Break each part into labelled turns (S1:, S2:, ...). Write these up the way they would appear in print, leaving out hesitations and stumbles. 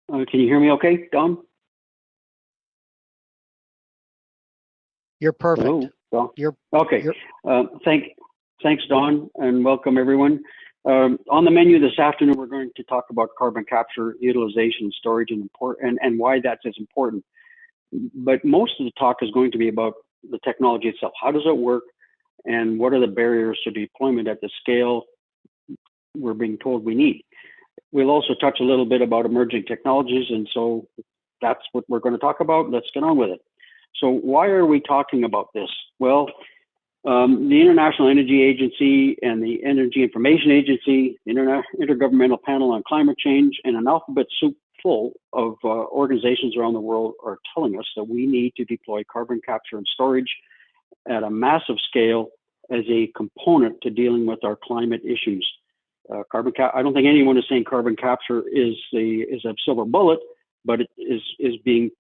S1: Can you hear me okay, Don?
S2: You're perfect.
S1: Hello, Don?
S2: You're
S1: Okay.
S2: you're
S1: Thanks, Don, and welcome everyone. On the menu this afternoon, we're going to talk about carbon capture, utilization, storage, and why that's as important. But most of the talk is going to be about the technology itself. How does it work, and what are the barriers to deployment at the scale we're being told we need? We'll also touch a little bit about emerging technologies, and so that's what we're going to talk about. Let's get on with it. So why are we talking about this? Well, the International Energy Agency and the Energy Information Agency, the Intergovernmental Panel on Climate Change, and an alphabet soup full of organizations around the world are telling us that we need to deploy carbon capture and storage at a massive scale as a component to dealing with our climate issues. I don't think anyone is saying carbon capture is a silver bullet, but it is being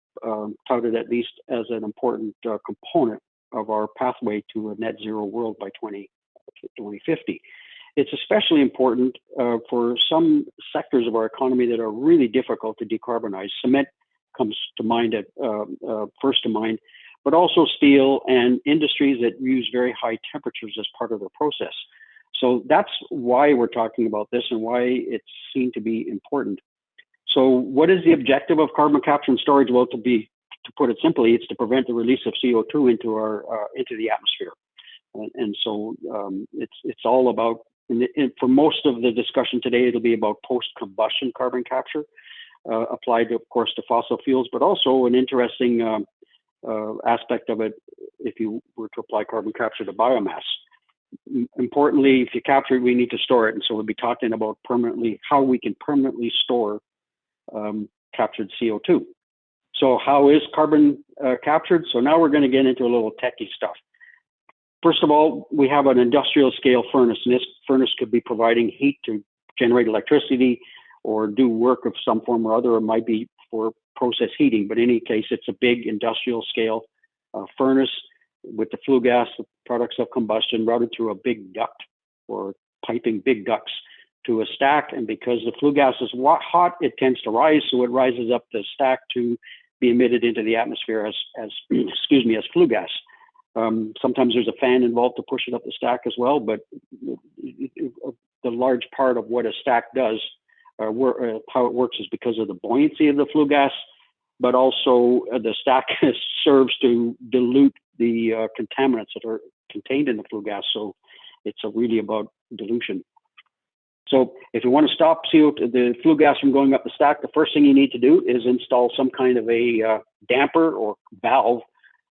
S1: touted at least as an important component of our pathway to a net zero world by 2050. It's especially important for some sectors of our economy that are really difficult to decarbonize. Cement comes to mind first to mind, but also steel and industries that use very high temperatures as part of their process. So that's why we're talking about this and why it's seen to be important. So what is the objective of carbon capture and storage? Well, to put it simply, it's to prevent the release of CO2 into the atmosphere. And so it's all about, for most of the discussion today, it'll be about post-combustion carbon capture, applied, of course, to fossil fuels, but also an interesting aspect of it if you were to apply carbon capture to biomass. Importantly, if you capture it, we need to store it. And so we'll be talking about how we can permanently store captured CO2. So how is carbon captured? So now we're going to get into a little techie stuff. First of all, we have an industrial scale furnace, and this furnace could be providing heat to generate electricity or do work of some form or other. It might be for process heating, but in any case, it's a big industrial scale furnace with the flue gas, the products of combustion, routed through a big duct or piping big ducts to a stack. And because the flue gas is hot, it tends to rise, so it rises up the stack to be emitted into the atmosphere as flue gas. Sometimes there's a fan involved to push it up the stack as well, but the large part of what a stack does, how it works, is because of the buoyancy of the flue gas, but also the stack serves to dilute the contaminants that are contained in the flue gas. So it's really about dilution. So if you want to stop the flue gas from going up the stack, the first thing you need to do is install some kind of a damper or valve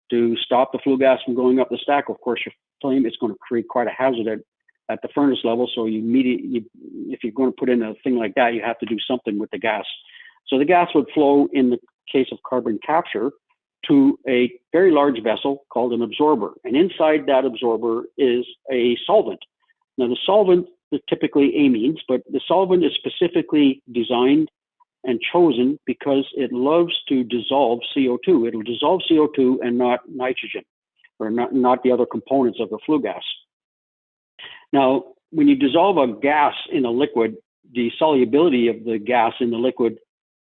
S1: to stop the flue gas from going up the stack. Of course, your flame is going to create quite a hazard at the furnace level. So if you're going to put in a thing like that, you have to do something with the gas. So the gas would flow, in the case of carbon capture, to a very large vessel called an absorber. And inside that absorber is a solvent. Now the solvent is typically amines, but the solvent is specifically designed and chosen because it loves to dissolve CO2. It'll dissolve CO2 and not nitrogen, or not the other components of the flue gas. Now, when you dissolve a gas in a liquid, the solubility of the gas in the liquid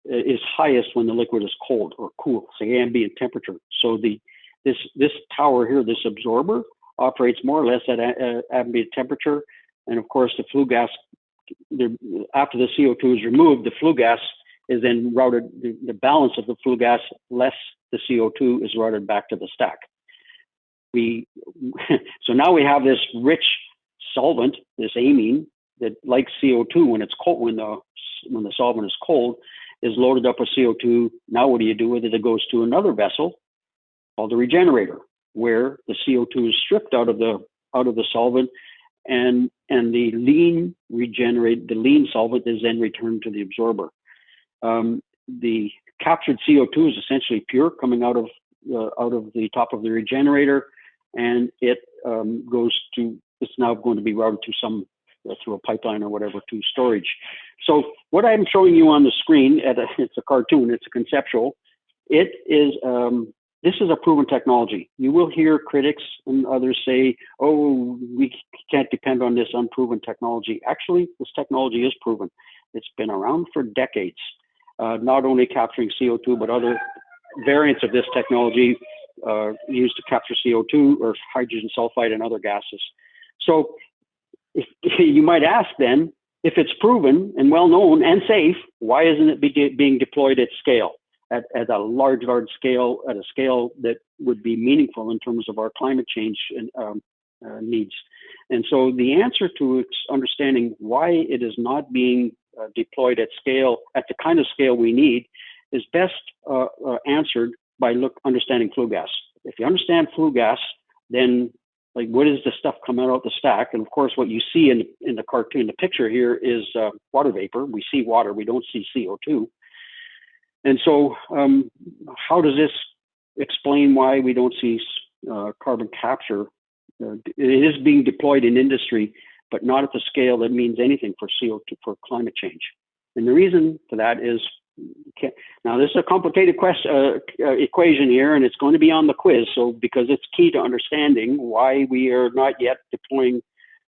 S1: is highest when the liquid is cold or cool, say ambient temperature. So this tower here, this absorber, operates more or less at ambient temperature. And of course, the flue gas, after the CO2 is removed, the flue gas is then routed, the balance of the flue gas less the CO2 is routed back to the stack. So now we have this rich solvent, this amine, that, like CO2, when it's cold, when the solvent is cold, is loaded up with CO2. Now what do you do with it? It goes to another vessel called the regenerator, where the CO2 is stripped out of the solvent, and the lean solvent is then returned to the absorber. The captured CO2 is essentially pure, coming out of the top of the regenerator, and it's now going to be routed to through a pipeline or whatever to storage. So what I'm showing you on the screen, it's a cartoon, it's a conceptual. This is a proven technology. You will hear critics and others say, oh, we can't depend on this unproven technology. Actually, this technology is proven. It's been around for decades. not only capturing CO2, but other variants of this technology used to capture CO2 or hydrogen sulfide and other gases. So if you might ask then, if it's proven and well known and safe, why isn't it being deployed at scale, at a large scale, at a scale that would be meaningful in terms of our climate change needs? And so the answer to understanding why it is not being deployed at scale, at the kind of scale we need, is best answered by understanding flue gas. If you understand flue gas, then like, what is the stuff coming out the stack? And of course, what you see in the cartoon, the picture here is water vapor. We see water, we don't see CO2. And so how does this explain why we don't see carbon capture? It is being deployed in industry, but not at the scale that means anything for CO2, for climate change. And the reason for that is, now this is a complicated equation here, and it's going to be on the quiz. So because it's key to understanding why we are not yet deploying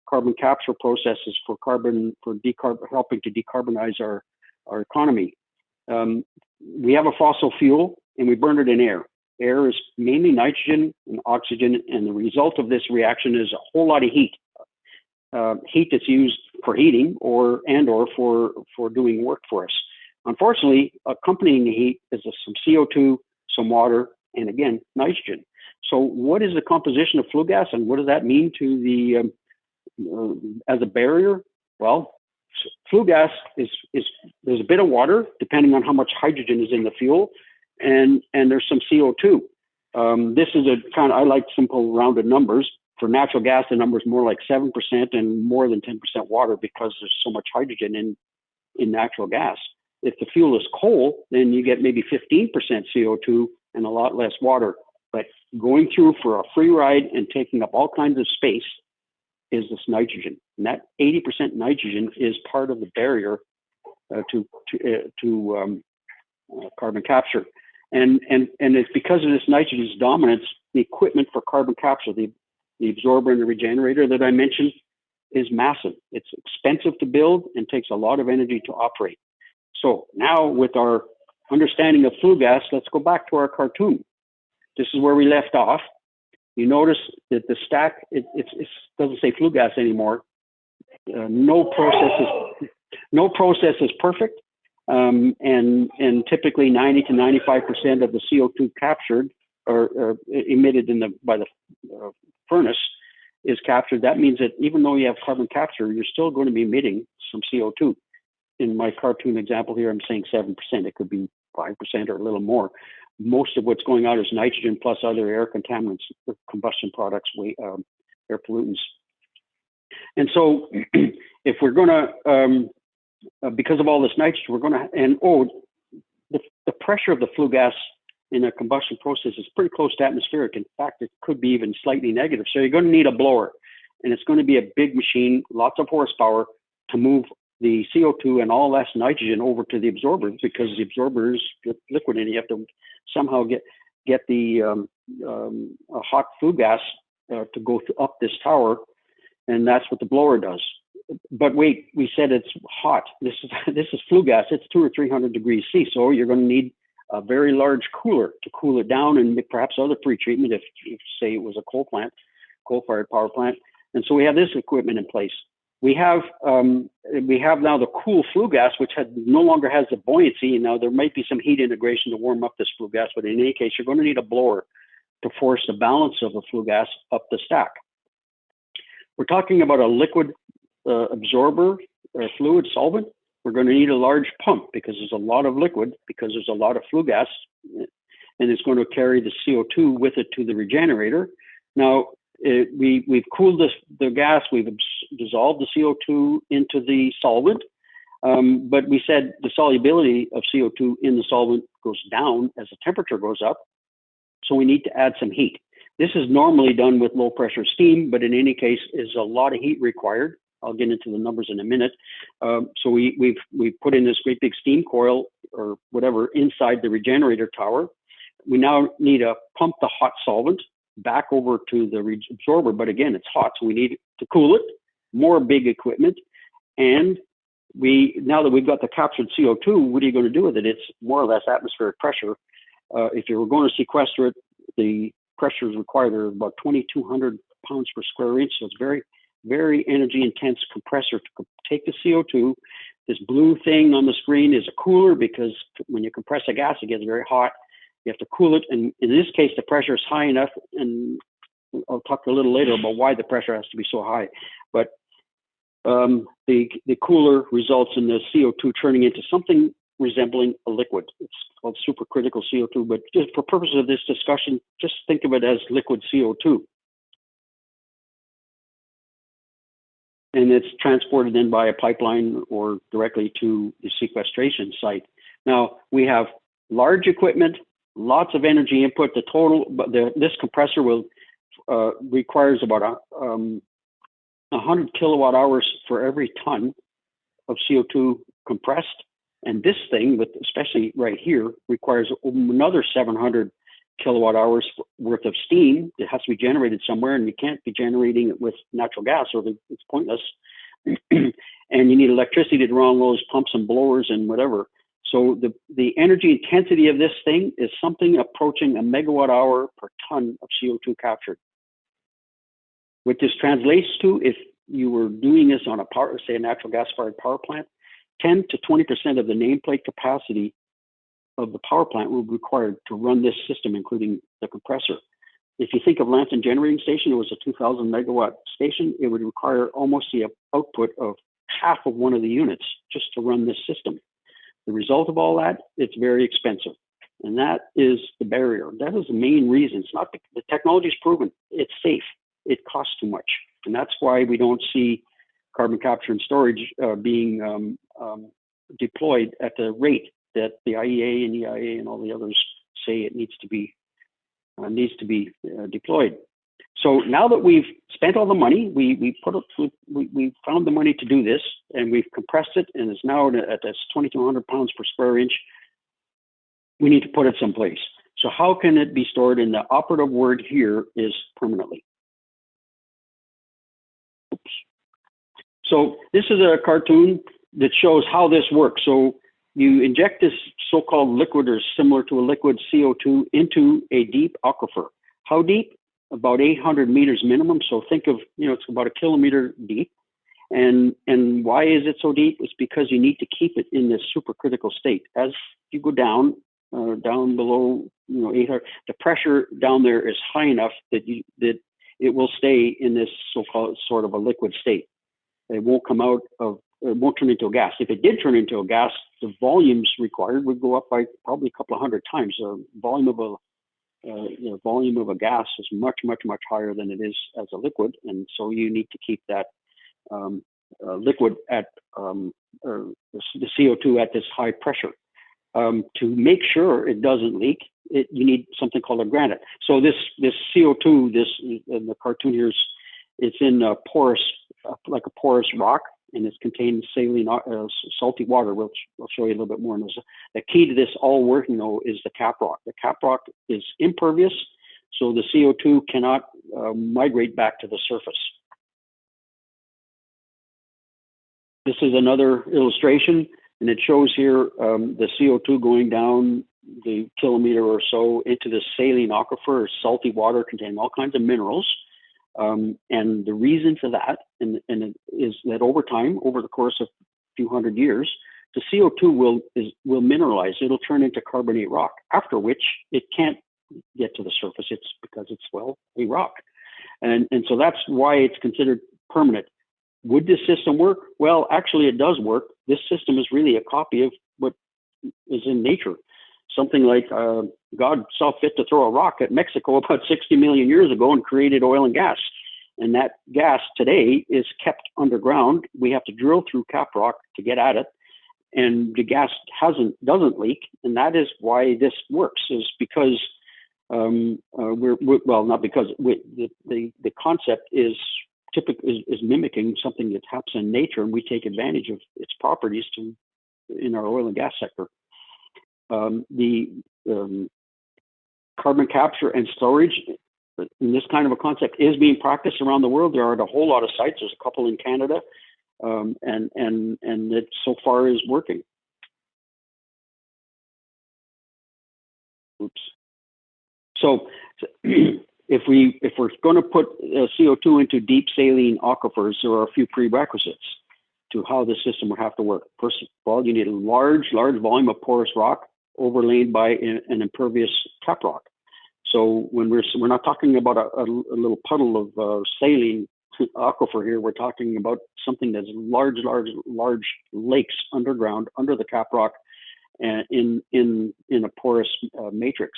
S1: carbon capture processes for helping to decarbonize our economy. We have a fossil fuel and we burn it in air. Air is mainly nitrogen and oxygen, and the result of this reaction is a whole lot of heat. Heat that's used for heating or for doing work for us. Unfortunately, accompanying the heat is some CO2, some water, and again, nitrogen. So what is the composition of flue gas, and what does that mean to the as a barrier? Well, flue gas is there's a bit of water, depending on how much hydrogen is in the fuel, and there's some CO2. This is a kind of, I like simple rounded numbers. For natural gas, the number is more like 7% and more than 10% water, because there's so much hydrogen in natural gas. If the fuel is coal, then you get maybe 15% CO2 and a lot less water. But going through for a free ride and taking up all kinds of space is this nitrogen. And that 80% nitrogen is part of the barrier to carbon capture. And it's because of this nitrogen's dominance, the equipment for carbon capture, the absorber and the regenerator that I mentioned, is massive. It's expensive to build and takes a lot of energy to operate. So now with our understanding of flue gas, let's go back to our cartoon. This is where we left off. You notice that the stack, it doesn't say flue gas anymore. No process is perfect. And typically 90 to 95% of the CO2 captured or emitted by the furnace is captured. That means that even though you have carbon capture, you're still going to be emitting some CO2. In my cartoon example here, I'm saying 7%. It could be 5% or a little more. Most of what's going out is nitrogen plus other air contaminants, combustion products, air pollutants. And so if we're going to, because of all this nitrogen, we're going to, the pressure of the flue gas in a combustion process is pretty close to atmospheric. In fact, it could be even slightly negative. So you're going to need a blower, and it's going to be a big machine, lots of horsepower to move the CO2 and all less nitrogen over to the absorber, because the absorber is liquid and you have to somehow get the hot flue gas to go up this tower, and that's what the blower does. But wait, we said it's hot. This is flue gas. It's 200 or 300 degrees C. So you're going to need a very large cooler to cool it down, and perhaps other pretreatment if say it was a coal-fired power plant. And so we have this equipment in place. We have now the cool flue gas, which no longer has the buoyancy. Now there might be some heat integration to warm up this flue gas, but in any case, you're going to need a blower to force the balance of the flue gas up the stack. We're talking about a liquid absorber or fluid solvent. We're going to need a large pump because there's a lot of liquid, because there's a lot of flue gas, and it's going to carry the CO2 with it to the regenerator. Now, we've cooled the gas, we've dissolved the CO2 into the solvent, but we said the solubility of CO2 in the solvent goes down as the temperature goes up, so we need to add some heat. This is normally done with low pressure steam, but in any case is a lot of heat required. I'll get into the numbers in a minute. So we've put in this great big steam coil or whatever inside the regenerator tower. We now need to pump the hot solvent back over to the absorber, but again, it's hot, so we need to cool it, more big equipment, and now that we've got the captured CO2, what are you going to do with it? It's more or less atmospheric pressure. If you were going to sequester it, the pressures required are about 2,200 pounds per square inch. So it's very, very energy intense compressor to take the CO2. This blue thing on the screen is a cooler, because when you compress a gas, it gets very hot. You have to cool it. And in this case, the pressure is high enough. And I'll talk a little later about why the pressure has to be so high. But the cooler results in the CO2 turning into something resembling a liquid. It's called supercritical CO2, but just for purposes of this discussion, just think of it as liquid CO2. And it's transported in by a pipeline or directly to the sequestration site. Now, we have large equipment, lots of energy input. The total, but this compressor will requires about 100 kilowatt hours for every ton of CO2 compressed. And this thing, with especially right here, requires another 700 kilowatt hours worth of steam. It has to be generated somewhere, and you can't be generating it with natural gas, or it's pointless. And you need electricity to run those pumps and blowers and whatever. So the energy intensity of this thing is something approaching a megawatt hour per ton of CO2 captured. What this translates to, if you were doing this on say a natural gas-fired power plant, 10 to 20% of the nameplate capacity of the power plant will be required to run this system, including the compressor. If you think of Lambton Generating Station, it was a 2,000 megawatt station. It would require almost the output of half of one of the units just to run this system. The result of all that, it's very expensive. And that is the barrier. That is the main reason. It's not the technology is proven. It's safe. It costs too much. And that's why we don't see carbon capture and storage being deployed at the rate that the IEA and EIA and all the others say it needs to be deployed. So now that we've spent all the money, we found the money to do this, and we've compressed it, and it's now at this 2,200 pounds per square inch. We need to put it someplace. So how can it be stored? And the operative word here is permanently. Oops. So this is a cartoon that shows how this works. So you inject this so-called liquid, or similar to a liquid, CO2 into a deep aquifer. How deep? About 800 meters minimum. So think of, it's about a kilometer deep. And why is it so deep? It's because you need to keep it in this supercritical state. As you go down below, 800, the pressure down there is high enough that it will stay in this so-called sort of a liquid state. It won't come out of, it won't turn into a gas. If it did turn into a gas, the volumes required would go up by probably a couple of hundred times. The volume of a gas is much, much, much higher than it is as a liquid, and so you need to keep that liquid at or the CO2 at this high pressure. To make sure it doesn't leak, you need something called a granite. So this CO2, in the cartoon here, it's in a porous, like a porous rock, and it's contained saline, salty water, which I'll show you a little bit more. And the key to this all working, though, is the cap rock. The cap rock is impervious, so the CO2 cannot migrate back to the surface. This is another illustration, and it shows here the CO2 going down the kilometer or so into the saline aquifer, salty water containing all kinds of minerals. And the reason for that is that over time, over the course of a few hundred years, the CO2 will mineralize. It'll turn into carbonate rock, after which it can't get to the surface. It's because it's, well, a rock. And so that's why it's considered permanent. Would this system work? Well, actually, it does work. This system is really a copy of what is in nature. Something like God saw fit to throw a rock at Mexico about 60 million years ago and created oil and gas. And that gas today is kept underground. We have to drill through cap rock to get at it. And the gas doesn't leak. And that is why this works, is because not because the concept is mimicking something that happens in nature, and we take advantage of its properties in our oil and gas sector. The carbon capture and storage in this kind of a concept is being practiced around the world. There are a whole lot of sites. There's a couple in Canada. and it so far is working. Oops. So if we're going to put CO2 into deep saline aquifers, there are a few prerequisites to how the system would have to work. First of all, you need a large volume of porous rock overlaid by an impervious cap rock. So when we're not talking about a little puddle of saline aquifer here, we're talking about something that's large lakes underground under the cap rock in a porous matrix.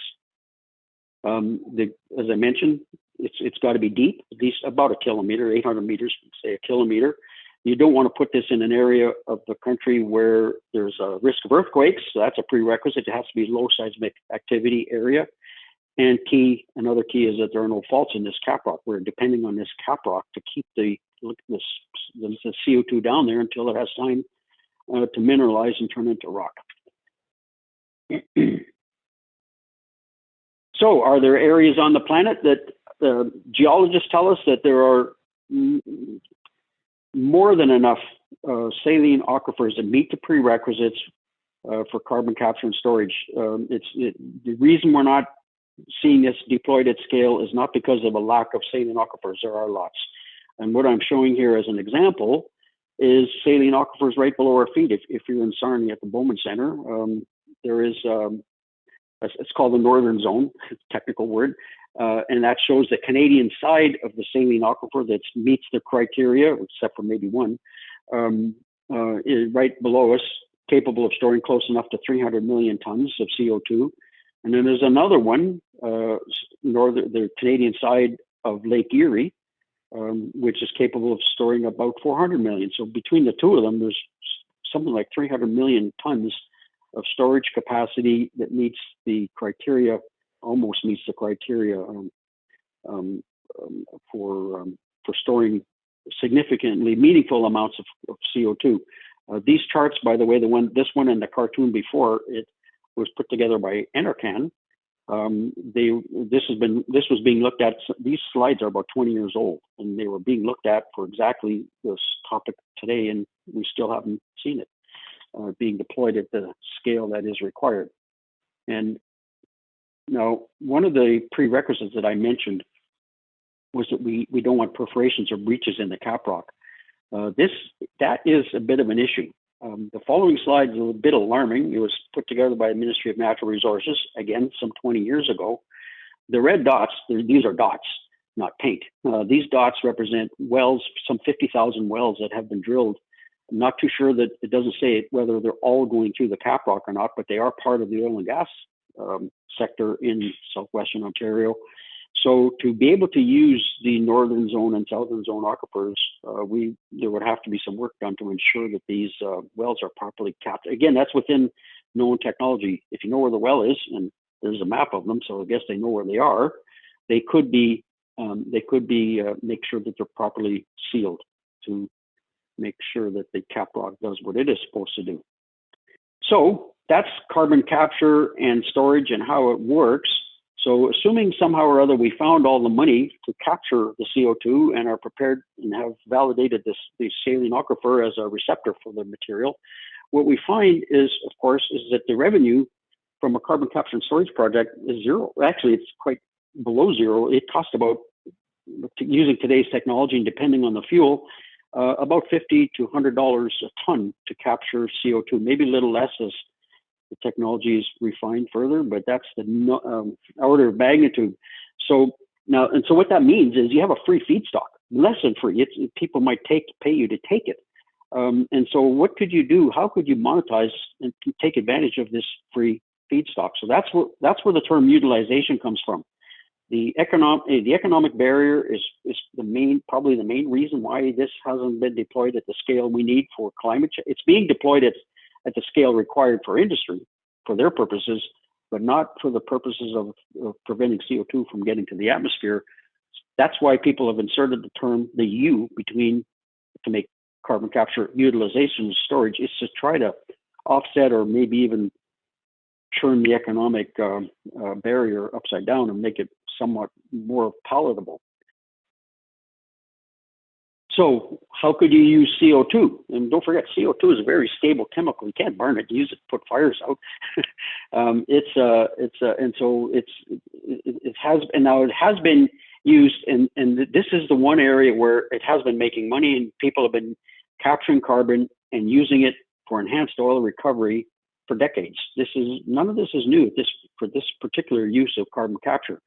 S1: As I mentioned, it's got to be deep, at least about a kilometer, 800 meters, say a kilometer. You don't want to put this in an area of the country where there's a risk of earthquakes. So that's a prerequisite. It has to be low seismic activity area. And another key is that there are no faults in this cap rock. We're depending on this cap rock to keep the CO2 down there until it has time to mineralize and turn into rock. So are there areas on the planet that geologists tell us that there are more than enough saline aquifers that meet the prerequisites for carbon capture and storage? The reason we're not seeing this deployed at scale is not because of a lack of saline aquifers. There are lots. And what I'm showing here as an example is saline aquifers right below our feet. If you're in Sarnia at the Bowman Centre, there is, it's called the Northern Zone, technical word, and that shows the Canadian side of the saline aquifer that meets the criteria, except for maybe one, is right below us, capable of storing close enough to 300 million tons of CO2. And then there's another one, the Canadian side of Lake Erie, which is capable of storing about 400 million. So between the two of them, there's something like 300 million tons of storage capacity that meets the criteria, almost meets the criteria for storing significantly meaningful amounts of CO2. These charts, by the way, this one and the cartoon before it was put together by Enercan. This was being looked at. These slides are about 20 years old, and they were being looked at for exactly this topic today, and we still haven't seen it being deployed at the scale that is required. And now, one of the prerequisites that I mentioned was that we don't want perforations or breaches in the cap rock. That is a bit of an issue. The following slide is a bit alarming. It was put together by the Ministry of Natural Resources, again, some 20 years ago. The red dots, these are dots, not paint. These dots represent wells, some 50,000 wells that have been drilled. I'm not too sure that it doesn't say whether they're all going through the cap rock or not, but they are part of the oil and gas sector in southwestern Ontario. So to be able to use the northern zone and southern zone aquifers, there would have to be some work done to ensure that these wells are properly capped. Again, that's within known technology. If you know where the well is, and there's a map of them, so I guess they know where they are, they could be make sure that they're properly sealed to make sure that the cap rock does what it is supposed to do. So that's carbon capture and storage and how it works. So assuming somehow or other we found all the money to capture the CO2 and are prepared and have validated the saline aquifer as a receptor for the material, what we find is, of course, is that the revenue from a carbon capture and storage project is zero. Actually, it's quite below zero. It costs about, using today's technology and depending on the fuel, about $50 to $100 a ton to capture CO2, maybe a little less as the technology is refined further, but that's the order of magnitude. So now, and so what that means is you have a free feedstock, less than free. People might pay you to take it. And so what could you do? How could you monetize and take advantage of this free feedstock? So that's where the term utilization comes from. The economic barrier is probably the main reason why this hasn't been deployed at the scale we need for climate change. It's being deployed at the scale required for industry, for their purposes, but not for the purposes of preventing CO2 from getting to the atmosphere. That's why people have inserted the term, the U, to make carbon capture utilization and storage, is to try to offset or maybe even turn the economic barrier upside down and make it somewhat more palatable. So how could you use CO2? And don't forget, CO2 is a very stable chemical. You can't burn it. You use it to put fires out. And so it has been used, and this is the one area where it has been making money, and people have been capturing carbon and using it for enhanced oil recovery for decades. None of this is new for this particular use of carbon capture.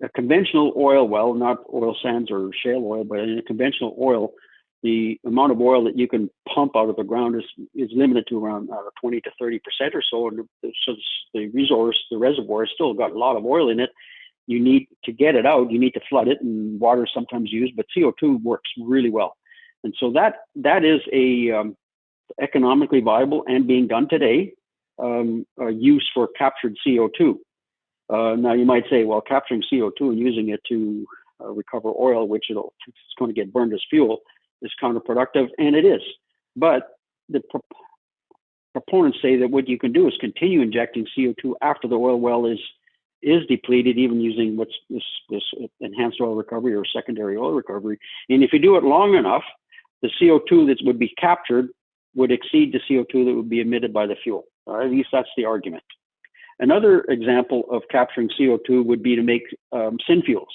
S1: A conventional oil well, not oil sands or shale oil, but in a conventional oil, the amount of oil that you can pump out of the ground is limited to around 20 to 30% or so. And so the reservoir has still got a lot of oil in it. You need to get it out. You need to flood it, and water is sometimes used, but CO2 works really well. And so that is a economically viable and being done today use for captured CO2. Now you might say, well, capturing CO2 and using it to recover oil, which it's going to get burned as fuel, is counterproductive, and it is. But the proponents say that what you can do is continue injecting CO2 after the oil well is depleted, even using what's this enhanced oil recovery or secondary oil recovery. And if you do it long enough, the CO2 that would be captured would exceed the CO2 that would be emitted by the fuel. At least that's the argument. Another example of capturing CO2 would be to make synfuels.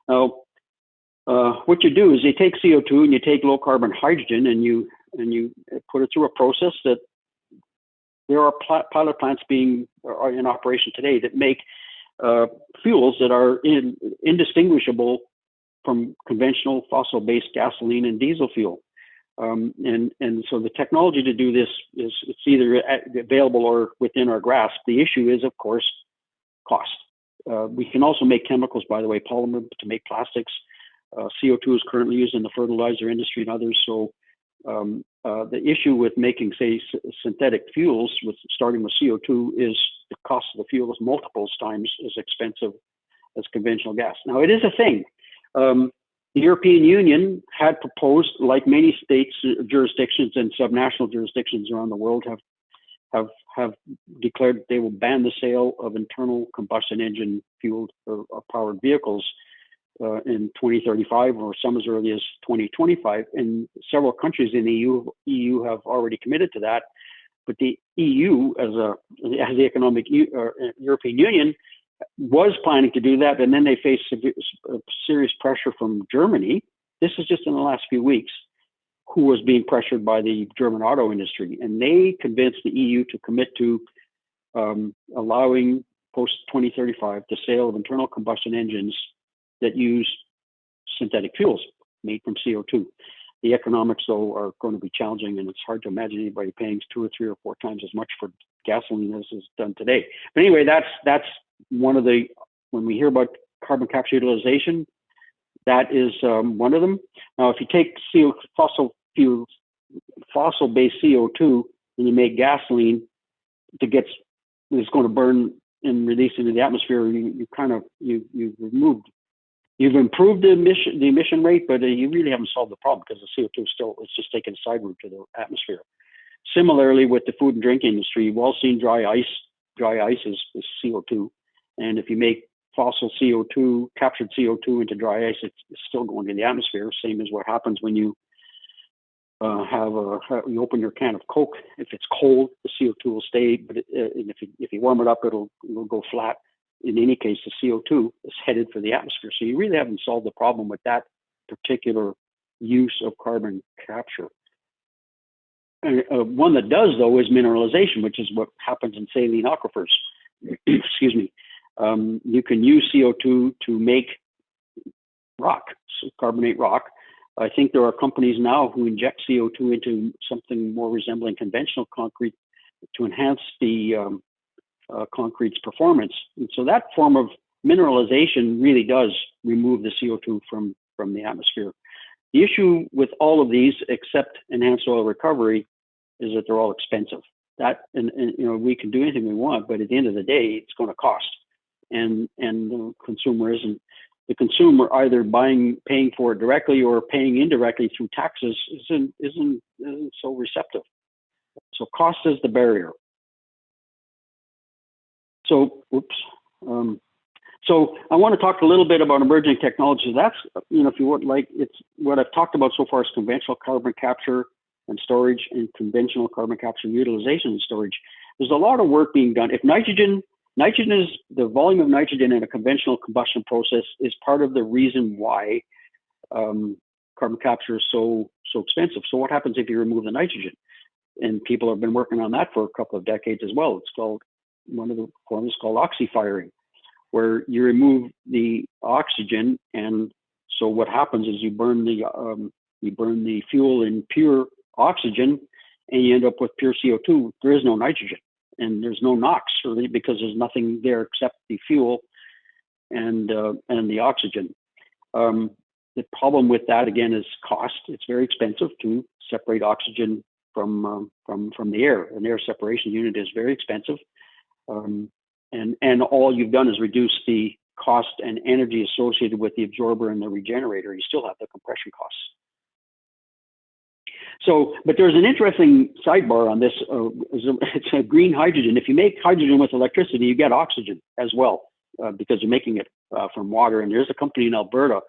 S1: Now, what you do is you take CO2 and you take low carbon hydrogen and you put it through a process that there are pilot plants are in operation today that make fuels that are indistinguishable from conventional fossil-based gasoline and diesel fuel. And so the technology to do this it's either available or within our grasp. The issue is, of course, cost. We can also make chemicals, by the way, polymer to make plastics. CO2 is currently used in the fertilizer industry and others. So the issue with making, say, synthetic fuels, starting with CO2, is the cost of the fuel is multiples times as expensive as conventional gas. Now, it is a thing. The European Union had proposed, like many states, jurisdictions, and subnational jurisdictions around the world have declared that they will ban the sale of internal combustion engine fueled or powered vehicles in 2035, or some as early as 2025. And several countries in the EU have already committed to that. But the EU, as the economic European Union, was planning to do that, and then they faced serious pressure from Germany. This is just in the last few weeks, who was being pressured by the German auto industry, and they convinced the EU to commit to allowing post-2035 the sale of internal combustion engines that use synthetic fuels made from CO2. The economics, though, are going to be challenging, and it's hard to imagine anybody paying 2 or 3 or 4 times as much for gasoline as is done today. But anyway, that's one of the, when we hear about carbon capture utilization, that is one of them. Now, if you take fossil-based CO2 and you make gasoline it's going to burn and release into the atmosphere, you've improved the emission rate, but you really haven't solved the problem, because the CO2 it's just taking a side route to the atmosphere. Similarly, with the food and drink industry, you've all seen dry ice. Dry ice is CO2. And if you make fossil CO2, captured CO2 into dry ice, it's still going in the atmosphere. Same as what happens when you you open your can of Coke. If it's cold, the CO2 will stay, but and if you warm it up, it'll go flat. In any case, the CO2 is headed for the atmosphere. So you really haven't solved the problem with that particular use of carbon capture. And, one that does, though, is mineralization, which is what happens in saline aquifers. Excuse me. You can use CO2 to make rock, so carbonate rock. I think there are companies now who inject CO2 into something more resembling conventional concrete to enhance the concrete's performance. And so that form of mineralization really does remove the CO2 from the atmosphere. The issue with all of these, except enhanced oil recovery, is that they're all expensive. We can do anything we want, but at the end of the day, it's going to cost. And the consumer either paying for it directly or paying indirectly through taxes isn't so receptive. So cost is the barrier. So, So I want to talk a little bit about emerging technology. That's, if you would like, it's what I've talked about so far is conventional carbon capture and storage and conventional carbon capture utilization and storage. There's a lot of work being done. If nitrogen is the volume of nitrogen in a conventional combustion process is part of the reason why carbon capture is so expensive. So what happens if you remove the nitrogen? And people have been working on that for a couple of decades as well. It's called, one of the forms is called oxyfiring, where you remove the oxygen, and so what happens is you burn the fuel in pure oxygen, and you end up with pure CO2. There is no nitrogen, and there's no NOx really, because there's nothing there except the fuel and the oxygen. The problem with that again is cost. It's very expensive to separate oxygen from the air. An air separation unit is very expensive. And all you've done is reduce the cost and energy associated with the absorber and the regenerator. You still have the compression costs. So, but there's an interesting sidebar on this. It's a green hydrogen. If you make hydrogen with electricity, you get oxygen as well, because you're making it from water. And there's a company in Alberta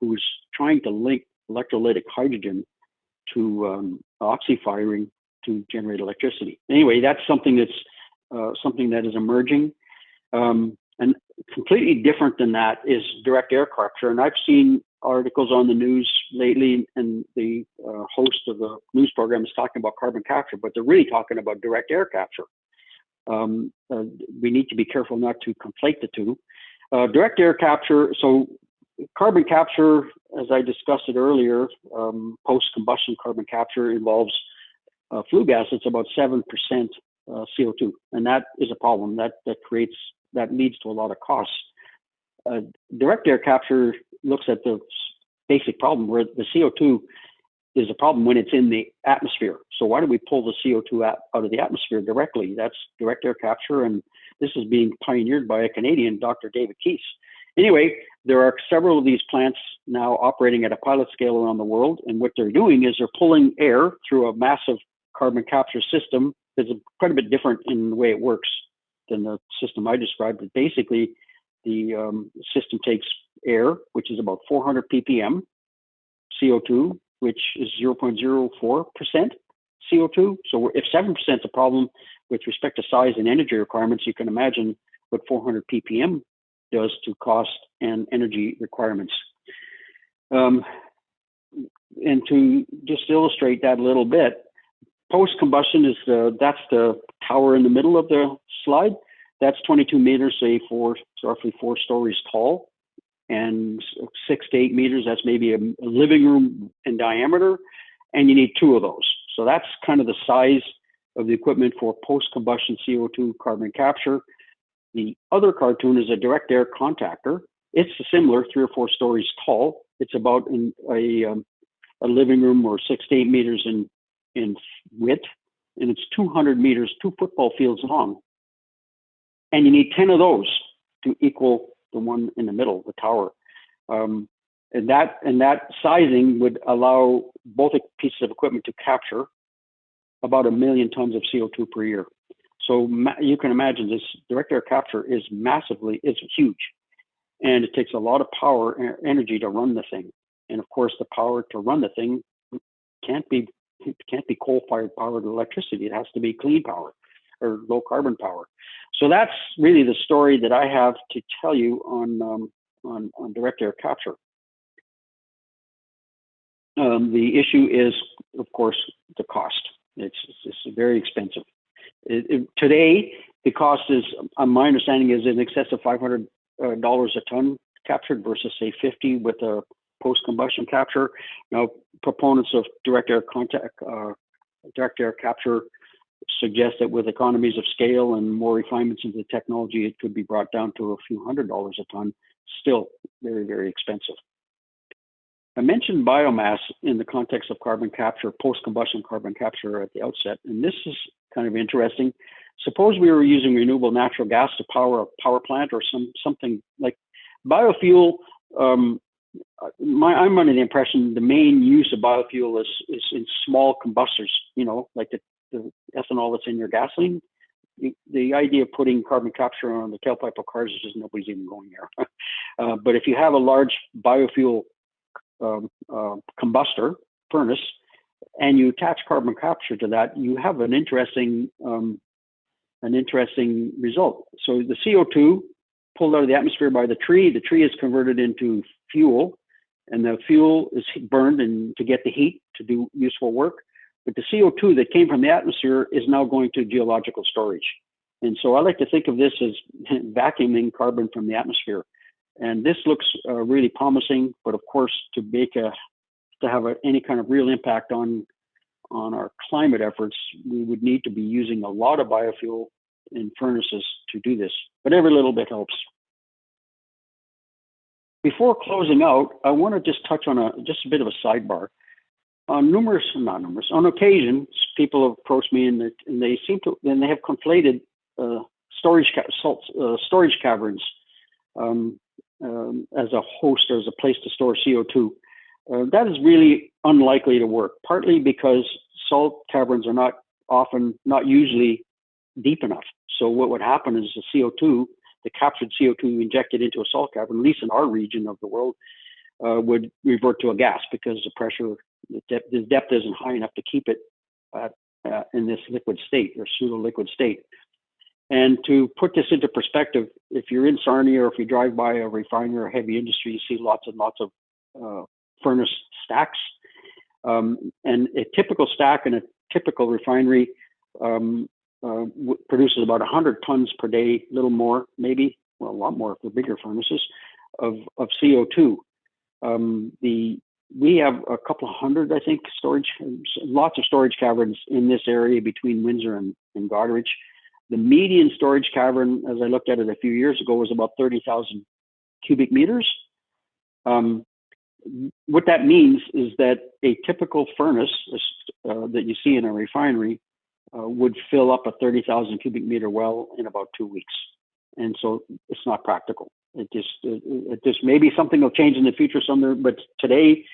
S1: who's trying to link electrolytic hydrogen to oxyfiring to generate electricity. Anyway, that's something that is emerging. And completely different than that is direct air capture. And I've seen articles on the news lately, and the host of the news program is talking about carbon capture, but they're really talking about direct air capture. We need to be careful not to conflate the two. Direct air capture, so carbon capture, as I discussed it earlier, post-combustion carbon capture involves flue gas. It's about 7% CO2, and that is a problem that leads to a lot of costs. Direct air capture looks at the basic problem where the CO2 is a problem when it's in the atmosphere. So why do we pull the CO2 out of the atmosphere directly? That's direct air capture, and this is being pioneered by a Canadian, Dr. David Keese. Anyway, there are several of these plants now operating at a pilot scale around the world, and what they're doing is they're pulling air through a massive carbon capture system. It's quite a bit different in the way it works than the system I described. But basically, the system takes air, which is about 400 ppm, CO2, which is 0.04% CO2. So if 7% is a problem with respect to size and energy requirements, you can imagine what 400 ppm does to cost and energy requirements. And to just illustrate that a little bit, post-combustion is that's the tower in the middle of the slide. That's 22 meters, say roughly 4 stories tall, and 6 to 8 meters. That's maybe a living room in diameter, and you need 2 of those. So that's kind of the size of the equipment for post-combustion CO2 carbon capture. The other cartoon is a direct air contactor. It's similar, 3 or 4 stories tall. It's about a living room or 6 to 8 meters in width, and it's 200 meters, 2 football fields long. And you need 10 of those to equal the one in the middle, the tower. And that sizing would allow both pieces of equipment to capture about 1 million tons of CO2 per year. So you can imagine this direct air capture is it's huge. And it takes a lot of power and energy to run the thing. And of course, the power to run the thing can't be coal-fired powered electricity. It has to be clean power or low carbon power. So that's really the story that I have to tell you on direct air capture. The issue is, of course, the cost. It's very expensive. Today, the cost is, my understanding, is in excess of $500 a ton captured versus say 50 with a post-combustion capture. Now, proponents of direct air capture suggest that with economies of scale and more refinements into the technology, it could be brought down to a few $100s a ton. Still very, very expensive. I mentioned biomass in the context of carbon capture, post-combustion carbon capture at the outset, and this is kind of interesting. Suppose we were using renewable natural gas to power a power plant or something like biofuel. I'm under the impression the main use of biofuel is in small combustors, like the ethanol that's in your gasoline. the idea of putting carbon capture on the tailpipe of cars is just nobody's even going there. But if you have a large biofuel combustor furnace and you attach carbon capture to that, you have an interesting result. So the CO2 pulled out of the atmosphere by the tree is converted into fuel, and the fuel is burned and to get the heat to do useful work. But the CO2 that came from the atmosphere is now going to geological storage. And so I like to think of this as vacuuming carbon from the atmosphere. And this looks really promising, but of course, to have any kind of real impact on our climate efforts, we would need to be using a lot of biofuel in furnaces to do this, but every little bit helps. Before closing out, I want to just touch on just a bit of a sidebar. On occasion, people have approached me and they have conflated storage caverns as a host, or as a place to store CO2. That is really unlikely to work, partly because salt caverns are not usually deep enough. So what would happen is the captured CO2 injected into a salt cavern, at least in our region of the world, would revert to a gas because the depth isn't high enough to keep it in this liquid state or pseudo-liquid state. And to put this into perspective, if you're in Sarnia or if you drive by a refinery or heavy industry, you see lots and lots of furnace stacks. And a typical stack in a typical refinery produces about 100 tons per day, a little more, maybe, well, a lot more if they're bigger furnaces, of CO2. We have a couple of hundred, I think, lots of storage caverns in this area between Windsor and Goderich. The median storage cavern, as I looked at it a few years ago, was about 30,000 cubic meters. What that means is that a typical furnace that you see in a refinery would fill up a 30,000 cubic meter well in about 2 weeks. And so it's not practical. It just maybe something will change in the future somewhere, but today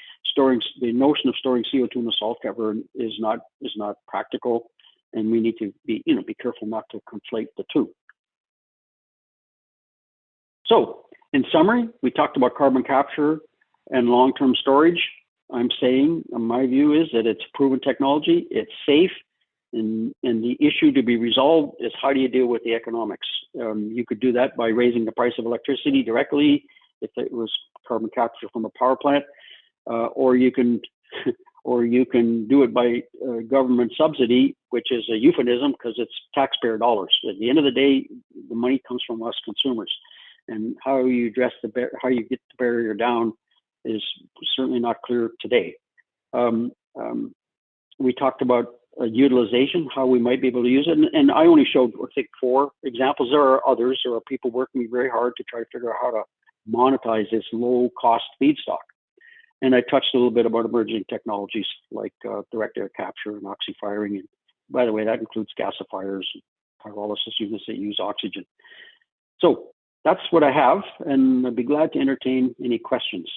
S1: the notion of storing CO2 in a salt cavern is not practical, and we need to be careful not to conflate the two. So in summary, we talked about carbon capture and long-term storage. I'm saying, my view is that it's proven technology, it's safe, and the issue to be resolved is how do you deal with the economics? You could do that by raising the price of electricity directly if it was carbon capture from a power plant, or you can do it by government subsidy, which is a euphemism because it's taxpayer dollars. At the end of the day, the money comes from us consumers, and how you get the barrier down is certainly not clear today. We talked about utilization, how we might be able to use it. And I only showed, I think, 4 examples. There are others. There are people working very hard to try to figure out how to monetize this low-cost feedstock. And I touched a little bit about emerging technologies like direct air capture and oxy-firing. And by the way, that includes gasifiers, pyrolysis units that use oxygen. So that's what I have, and I'd be glad to entertain any questions.